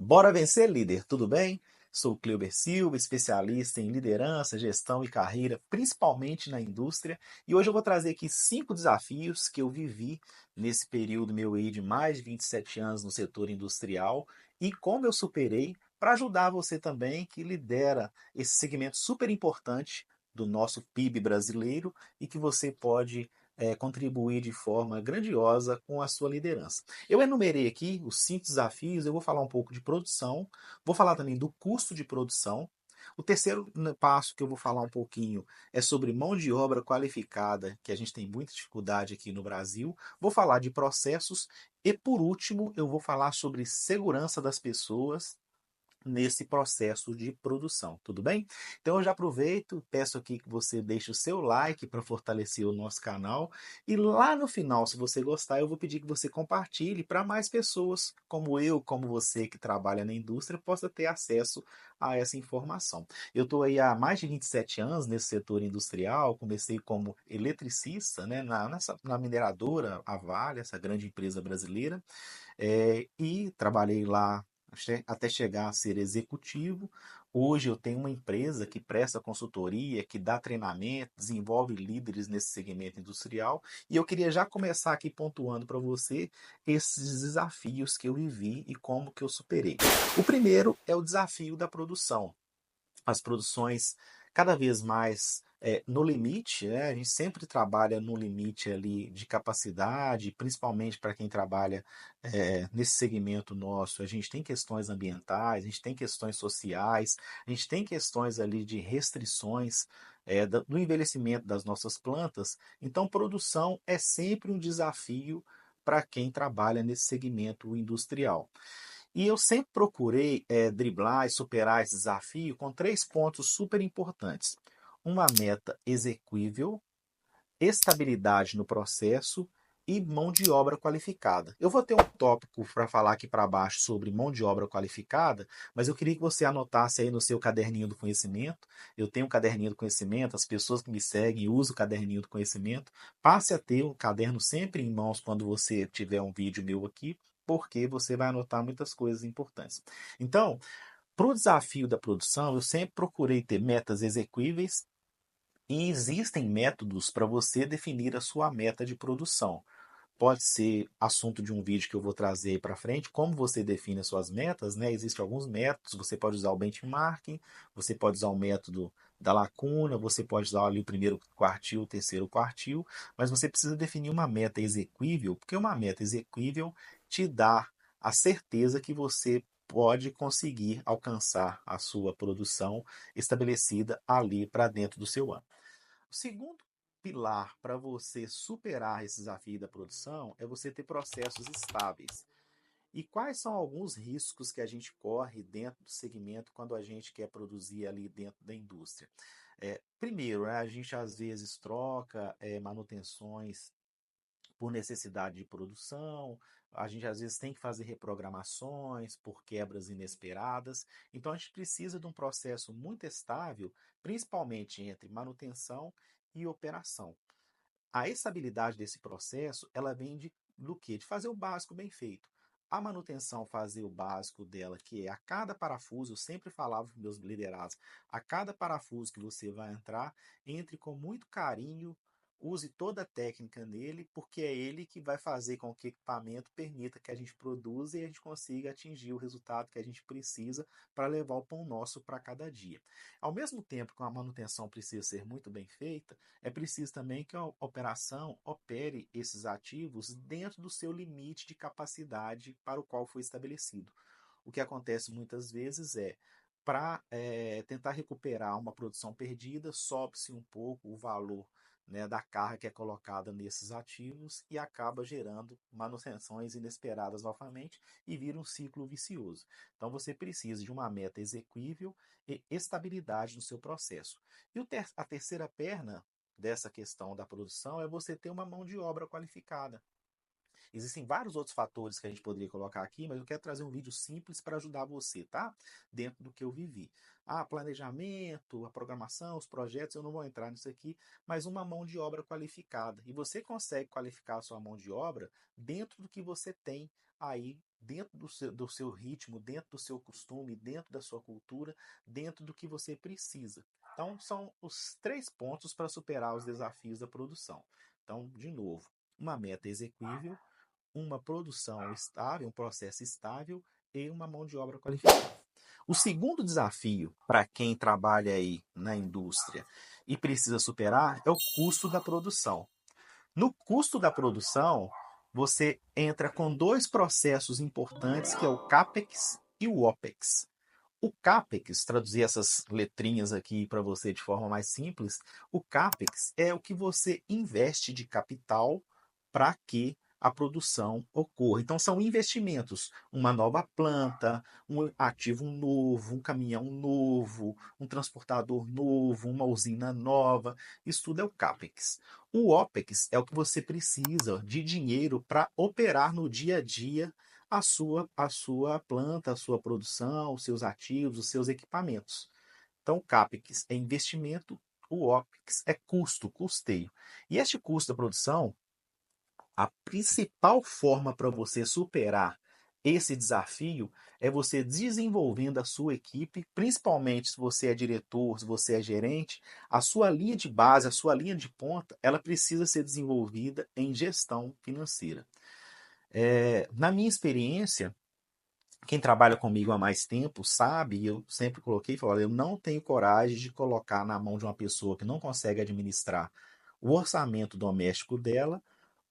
Bora vencer, líder, tudo bem? Sou Cleuber Silva, especialista em liderança, gestão e carreira, principalmente na indústria, e hoje eu vou trazer aqui 5 desafios que eu vivi nesse período meu aí de mais de 27 anos no setor industrial e como eu superei para ajudar você também que lidera esse segmento super importante do nosso PIB brasileiro e que você pode contribuir de forma grandiosa com a sua liderança. Eu enumerei aqui os 5 desafios, eu vou falar um pouco de produção, vou falar também do custo de produção. O terceiro passo que eu vou falar um pouquinho é sobre mão de obra qualificada, que a gente tem muita dificuldade aqui no Brasil. Vou falar de processos e, por último, eu vou falar sobre segurança das pessoas nesse processo de produção, tudo bem? Então eu já aproveito, peço aqui que você deixe o seu like para fortalecer o nosso canal e lá no final, se você gostar, eu vou pedir que você compartilhe para mais pessoas como eu, como você que trabalha na indústria, possa ter acesso a essa informação. Eu estou aí há mais de 27 anos nesse setor industrial, comecei como eletricista, né, na mineradora, a Vale, essa grande empresa brasileira, e trabalhei lá até chegar a ser executivo. Hoje eu tenho uma empresa que presta consultoria, que dá treinamento, desenvolve líderes nesse segmento industrial. E eu queria já começar aqui pontuando para você esses desafios que eu vivi e como que eu superei. O primeiro é o desafio da produção, as produções cada vez mais no limite, né? A gente sempre trabalha no limite ali de capacidade, principalmente para quem trabalha nesse segmento nosso. A gente tem questões ambientais, a gente tem questões sociais, a gente tem questões ali de restrições do envelhecimento das nossas plantas. Então, produção é sempre um desafio para quem trabalha nesse segmento industrial. E eu sempre procurei driblar e superar esse desafio com 3 pontos super importantes: uma meta exequível, estabilidade no processo e mão de obra qualificada. Eu vou ter um tópico para falar aqui para baixo sobre mão de obra qualificada, mas eu queria que você anotasse aí no seu caderninho do conhecimento. Eu tenho um caderninho do conhecimento, as pessoas que me seguem usam o caderninho do conhecimento. Passe a ter o caderno sempre em mãos quando você tiver um vídeo meu aqui, porque você vai anotar muitas coisas importantes. Então, para o desafio da produção, eu sempre procurei ter metas exequíveis e existem métodos para você definir a sua meta de produção. Pode ser assunto de um vídeo que eu vou trazer aí para frente, como você define as suas metas, né? Existem alguns métodos, você pode usar o benchmarking, você pode usar o método da lacuna, você pode usar ali o primeiro quartil, o terceiro quartil, mas você precisa definir uma meta exequível, porque uma meta exequível te dá a certeza que você pode conseguir alcançar a sua produção estabelecida ali para dentro do seu ano. O segundo pilar para você superar esse desafio da produção é você ter processos estáveis. E quais são alguns riscos que a gente corre dentro do segmento quando a gente quer produzir ali dentro da indústria? Primeiro, né, a gente às vezes troca manutenções por necessidade de produção, a gente às vezes tem que fazer reprogramações por quebras inesperadas. Então a gente precisa de um processo muito estável, principalmente entre manutenção e operação. A estabilidade desse processo, ela vem do quê? De fazer o básico bem feito. A manutenção fazer o básico dela, que é a cada parafuso, eu sempre falava para meus liderados, a cada parafuso que você vai entrar, entre com muito carinho, use toda a técnica nele, porque é ele que vai fazer com que o equipamento permita que a gente produza e a gente consiga atingir o resultado que a gente precisa para levar o pão nosso para cada dia. Ao mesmo tempo que a manutenção precisa ser muito bem feita, é preciso também que a operação opere esses ativos dentro do seu limite de capacidade para o qual foi estabelecido. O que acontece muitas vezes é, para tentar recuperar uma produção perdida, sobe-se um pouco o valor, né, da carga que é colocada nesses ativos e acaba gerando manutenções inesperadas novamente e vira um ciclo vicioso. Então você precisa de uma meta exequível e estabilidade no seu processo. E a terceira perna dessa questão da produção é você ter uma mão de obra qualificada. Existem vários outros fatores que a gente poderia colocar aqui, mas eu quero trazer um vídeo simples para ajudar você, tá? Dentro do que eu vivi. Planejamento, a programação, os projetos, eu não vou entrar nisso aqui, mas uma mão de obra qualificada. E você consegue qualificar a sua mão de obra dentro do que você tem aí, dentro do seu ritmo, dentro do seu costume, dentro da sua cultura, dentro do que você precisa. Então, são os 3 pontos para superar os desafios da produção. Então, de novo, uma meta exequível, uma produção estável, um processo estável e uma mão de obra qualificada. O segundo desafio para quem trabalha aí na indústria e precisa superar é o custo da produção. No custo da produção, você entra com 2 processos importantes, que é o CAPEX e o OPEX. O CAPEX, traduzir essas letrinhas aqui para você de forma mais simples, o CAPEX é o que você investe de capital para que a produção ocorra. Então, são investimentos, uma nova planta, um ativo novo, um caminhão novo, um transportador novo, uma usina nova, isso tudo é o CAPEX. O OPEX é o que você precisa de dinheiro para operar no dia a dia a sua planta, a sua produção, os seus ativos, os seus equipamentos. Então, o CAPEX é investimento, o OPEX é custo, custeio. E este custo da produção, a principal forma para você superar esse desafio é você desenvolvendo a sua equipe, principalmente se você é diretor, se você é gerente, a sua linha de base, a sua linha de ponta, ela precisa ser desenvolvida em gestão financeira. Na minha experiência, quem trabalha comigo há mais tempo sabe, e eu sempre coloquei, falei, eu não tenho coragem de colocar na mão de uma pessoa que não consegue administrar o orçamento doméstico dela,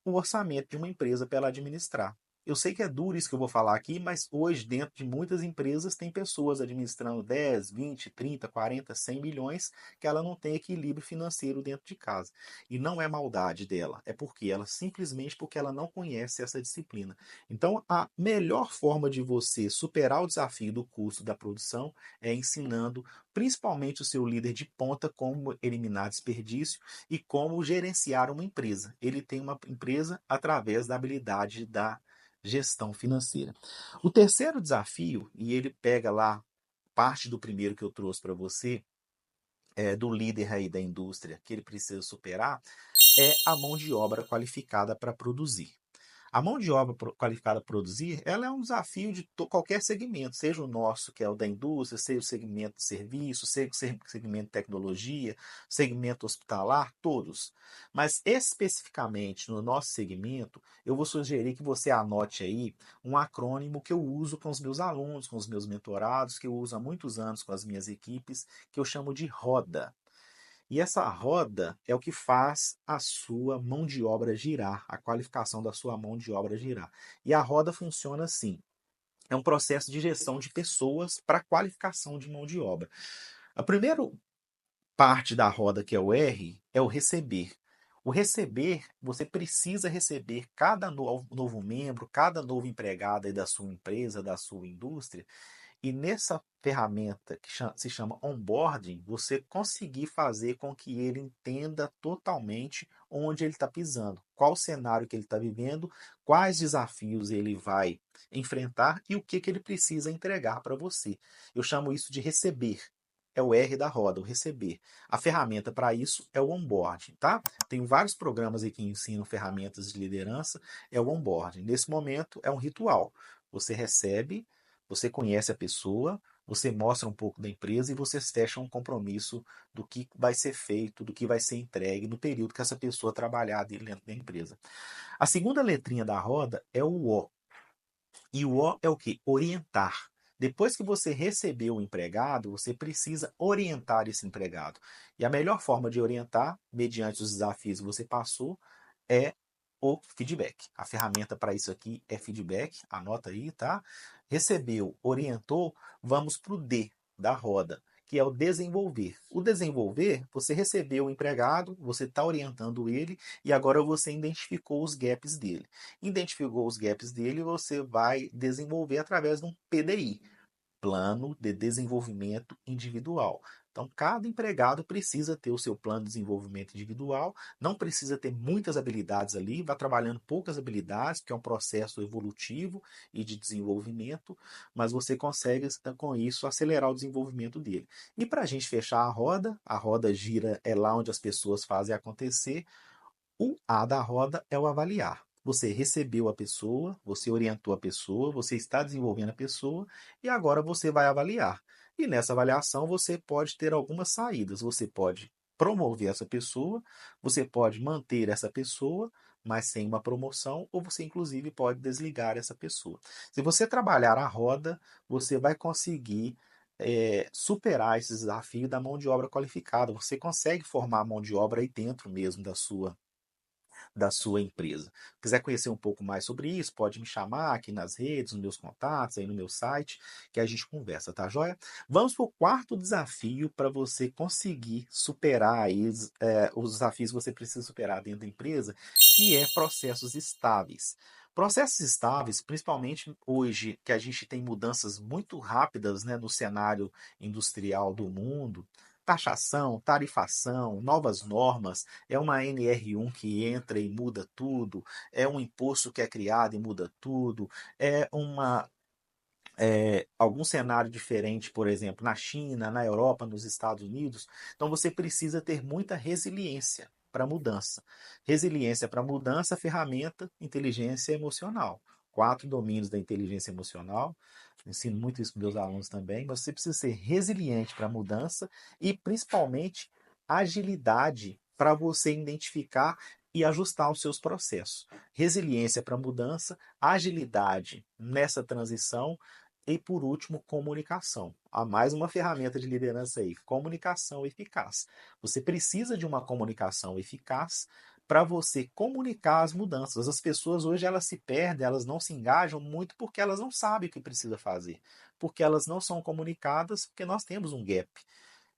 o orçamento de uma empresa para ela administrar. Eu sei que é duro isso que eu vou falar aqui, mas hoje, dentro de muitas empresas, tem pessoas administrando 10, 20, 30, 40, 100 milhões que ela não tem equilíbrio financeiro dentro de casa. E não é maldade dela, é porque ela simplesmente porque ela não conhece essa disciplina. Então, a melhor forma de você superar o desafio do custo da produção é ensinando principalmente o seu líder de ponta como eliminar desperdício e como gerenciar uma empresa. Ele tem uma empresa através da habilidade da gestão financeira. O terceiro desafio, e ele pega lá parte do primeiro que eu trouxe para você, do líder aí da indústria, que ele precisa superar, é a mão de obra qualificada para produzir. A mão de obra qualificada para produzir, ela é um desafio de qualquer segmento, seja o nosso, que é o da indústria, seja o segmento de serviço, seja o segmento de tecnologia, segmento hospitalar, todos. Mas especificamente no nosso segmento, eu vou sugerir que você anote aí um acrônimo que eu uso com os meus alunos, com os meus mentorados, que eu uso há muitos anos com as minhas equipes, que eu chamo de RODA. E essa roda é o que faz a sua mão de obra girar, a qualificação da sua mão de obra girar. E a roda funciona assim: é um processo de gestão de pessoas para qualificação de mão de obra. A primeira parte da roda, que é o R, é o receber. O receber, você precisa receber cada novo membro, cada novo empregado aí da sua empresa, da sua indústria, e nessa ferramenta que se chama onboarding, você conseguir fazer com que ele entenda totalmente onde ele está pisando, qual o cenário que ele está vivendo, quais desafios ele vai enfrentar e o que ele precisa entregar para você. Eu chamo isso de receber. É o R da roda, o receber. A ferramenta para isso é o onboarding, tá? Tem vários programas aqui que ensinam ferramentas de liderança, é o onboarding. Nesse momento é um ritual. Você recebe, você conhece a pessoa, você mostra um pouco da empresa e vocês fecham um compromisso do que vai ser feito, do que vai ser entregue no período que essa pessoa trabalhar dentro da empresa. A segunda letrinha da roda é o O. E o O é o que? Orientar. Depois que você recebeu o empregado, você precisa orientar esse empregado. E a melhor forma de orientar, mediante os desafios que você passou, é o feedback. A ferramenta para isso aqui é feedback, anota aí, tá? Recebeu, orientou, vamos para o D da roda, que é o desenvolver. O desenvolver, você recebeu o empregado, você está orientando ele e agora você identificou os gaps dele. Identificou os gaps dele, você vai desenvolver através de um PDI. Plano de Desenvolvimento Individual. Então, cada empregado precisa ter o seu plano de desenvolvimento individual, não precisa ter muitas habilidades ali, vai trabalhando poucas habilidades, porque é um processo evolutivo e de desenvolvimento, mas você consegue, com isso, acelerar o desenvolvimento dele. E para a gente fechar a roda gira é lá onde as pessoas fazem acontecer. O A da roda é o avaliar. Você recebeu a pessoa, você orientou a pessoa, você está desenvolvendo a pessoa e agora você vai avaliar. E nessa avaliação você pode ter algumas saídas. Você pode promover essa pessoa, você pode manter essa pessoa, mas sem uma promoção, ou você inclusive pode desligar essa pessoa. Se você trabalhar a roda, você vai conseguir superar esse desafio da mão de obra qualificada. Você consegue formar a mão de obra aí dentro mesmo da sua empresa. Se quiser conhecer um pouco mais sobre isso, pode me chamar aqui nas redes, nos meus contatos, aí no meu site, que a gente conversa, tá joia? Vamos para o quarto desafio para você conseguir superar aí, os desafios que você precisa superar dentro da empresa, que é processos estáveis. Processos estáveis, principalmente hoje que a gente tem mudanças muito rápidas, né, no cenário industrial do mundo, taxação, tarifação, novas normas, é uma NR1 que entra e muda tudo, é um imposto que é criado e muda tudo, algum cenário diferente, por exemplo, na China, na Europa, nos Estados Unidos. Então você precisa ter muita resiliência para mudança. Resiliência para mudança, ferramenta, inteligência emocional. 4 domínios da inteligência emocional. Ensino muito isso com meus alunos também, mas você precisa ser resiliente para a mudança e principalmente agilidade para você identificar e ajustar os seus processos. Resiliência para a mudança, agilidade nessa transição e, por último, comunicação. Há mais uma ferramenta de liderança aí, comunicação eficaz. Você precisa de uma comunicação eficaz para você comunicar as mudanças. As pessoas hoje elas se perdem, elas não se engajam muito porque elas não sabem o que precisa fazer, porque elas não são comunicadas, porque nós temos um gap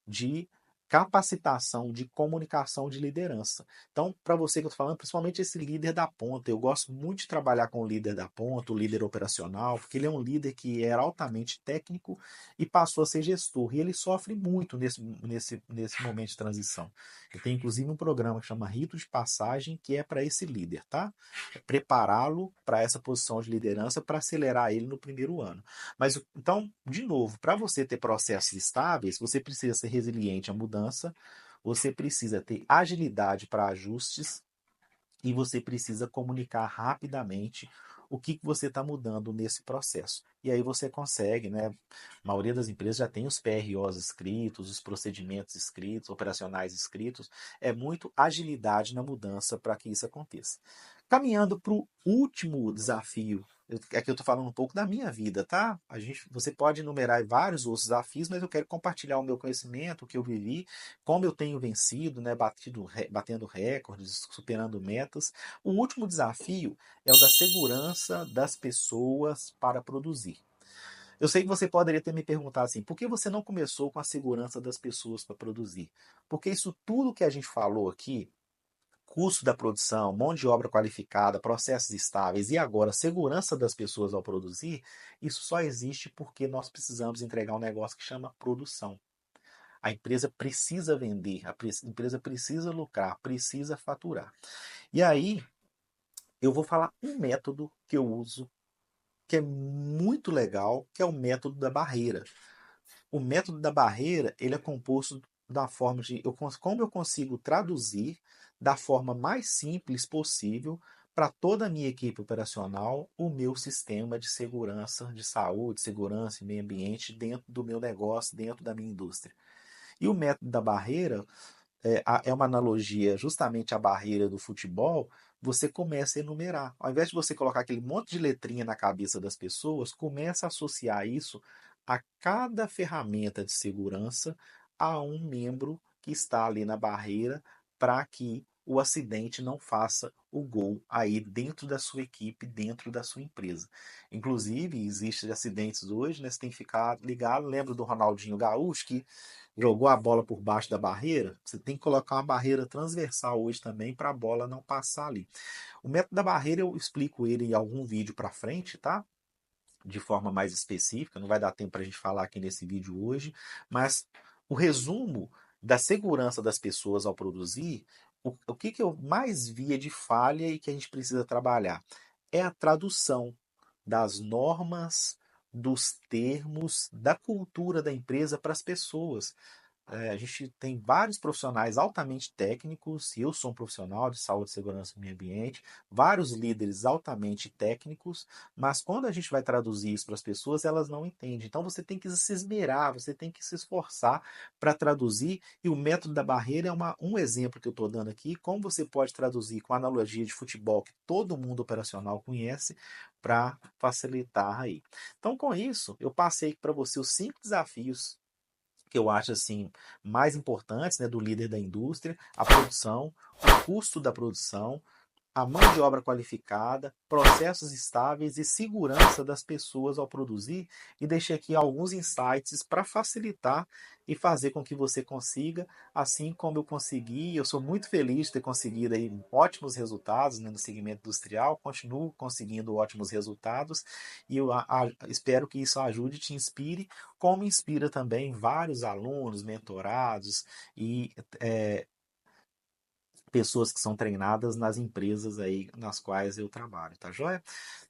de capacitação, de comunicação, de liderança. Então, para você que eu estou falando, principalmente esse líder da ponta, eu gosto muito de trabalhar com o líder da ponta, o líder operacional, porque ele é um líder que era altamente técnico e passou a ser gestor. E ele sofre muito nesse momento de transição. Eu tenho inclusive um programa que chama Rito de Passagem, que é para esse líder, tá? É prepará-lo para essa posição de liderança para acelerar ele no primeiro ano. Mas então, de novo, para você ter processos estáveis, você precisa ser resiliente à mudança, você precisa ter agilidade para ajustes e você precisa comunicar rapidamente o que você está mudando nesse processo. E aí você consegue, né? A maioria das empresas já tem os PROs escritos, os procedimentos escritos, operacionais escritos. É muito agilidade na mudança para que isso aconteça. Caminhando para o último desafio, aqui eu estou falando um pouco da minha vida, tá? Você pode enumerar vários outros desafios, mas eu quero compartilhar o meu conhecimento, o que eu vivi, como eu tenho vencido, né, batendo recordes, superando metas. O último desafio é o da segurança das pessoas para produzir. Eu sei que você poderia ter me perguntado assim, por que você não começou com a segurança das pessoas para produzir? Porque isso tudo que a gente falou aqui, custo da produção, mão de obra qualificada, processos estáveis e agora segurança das pessoas ao produzir, isso só existe porque nós precisamos entregar um negócio que chama produção. A empresa precisa vender, a empresa precisa lucrar, precisa faturar. E aí, eu vou falar um método que eu uso, que é muito legal, que é o método da barreira. O método da barreira, ele é composto da forma de como eu consigo traduzir da forma mais simples possível para toda a minha equipe operacional o meu sistema de segurança, de saúde, segurança e meio ambiente dentro do meu negócio, dentro da minha indústria. E o método da barreira é uma analogia justamente à barreira do futebol. Você começa a enumerar. Ao invés de você colocar aquele monte de letrinha na cabeça das pessoas, começa a associar isso a cada ferramenta de segurança a um membro que está ali na barreira para que o acidente não faça o gol aí dentro da sua equipe, dentro da sua empresa. Inclusive, existem acidentes hoje, né? Você tem que ficar ligado. Lembra do Ronaldinho Gaúcho que jogou a bola por baixo da barreira? Você tem que colocar uma barreira transversal hoje também para a bola não passar ali. O método da barreira eu explico ele em algum vídeo para frente, tá? De forma mais específica, não vai dar tempo para a gente falar aqui nesse vídeo hoje, mas o resumo da segurança das pessoas ao produzir, o que que eu mais via de falha e que a gente precisa trabalhar? É a tradução das normas, dos termos, da cultura da empresa para as pessoas. A gente tem vários profissionais altamente técnicos, e eu sou um profissional de saúde, segurança e meio ambiente, vários líderes altamente técnicos, mas quando a gente vai traduzir isso para as pessoas, elas não entendem. Então você tem que se esmerar, você tem que se esforçar para traduzir, e o método da barreira é um exemplo que eu estou dando aqui, como você pode traduzir com a analogia de futebol que todo mundo operacional conhece, para facilitar aí. Então, com isso, eu passei para você os 5 desafios que eu acho assim mais importantes, né, do líder da indústria: a produção, o custo da produção, a mão de obra qualificada, processos estáveis e segurança das pessoas ao produzir, e deixei aqui alguns insights para facilitar e fazer com que você consiga, assim como eu consegui. Eu sou muito feliz de ter conseguido aí ótimos resultados, né, no segmento industrial, continuo conseguindo ótimos resultados, e eu espero que isso ajude e te inspire, como inspira também vários alunos, mentorados e pessoas que são treinadas nas empresas aí nas quais eu trabalho, tá joia?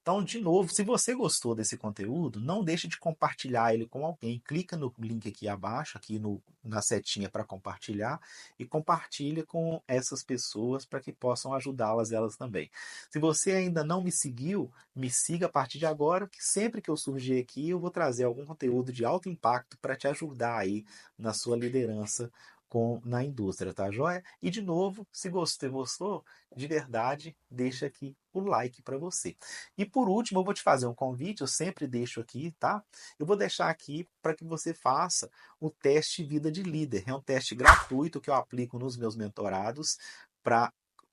Então, de novo, se você gostou desse conteúdo, não deixe de compartilhar ele com alguém. Clica no link aqui abaixo, aqui na setinha para compartilhar, e compartilha com essas pessoas para que possam ajudá-las elas também. Se você ainda não me seguiu, me siga a partir de agora, que sempre que eu surgir aqui, eu vou trazer algum conteúdo de alto impacto para te ajudar aí na sua liderança na indústria, tá joia? E de novo, se gostou, de verdade, deixa aqui o like para você. E por último, eu vou te fazer um convite, eu sempre deixo aqui, tá? Eu vou deixar aqui para que você faça o teste Vida de Líder. É um teste gratuito que eu aplico nos meus mentorados para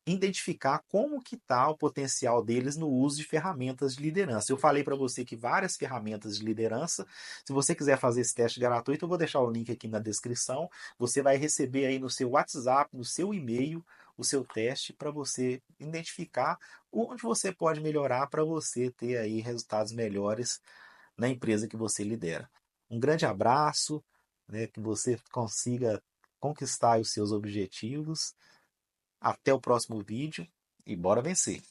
identificar como que está o potencial deles no uso de ferramentas de liderança. Eu falei para você que várias ferramentas de liderança. Se você quiser fazer esse teste gratuito, eu vou deixar o link aqui na descrição. Você vai receber aí no seu WhatsApp, no seu e-mail, o seu teste para você identificar onde você pode melhorar para você ter aí resultados melhores na empresa que você lidera. Um grande abraço, né, que você consiga conquistar os seus objetivos. Até o próximo vídeo e bora vencer!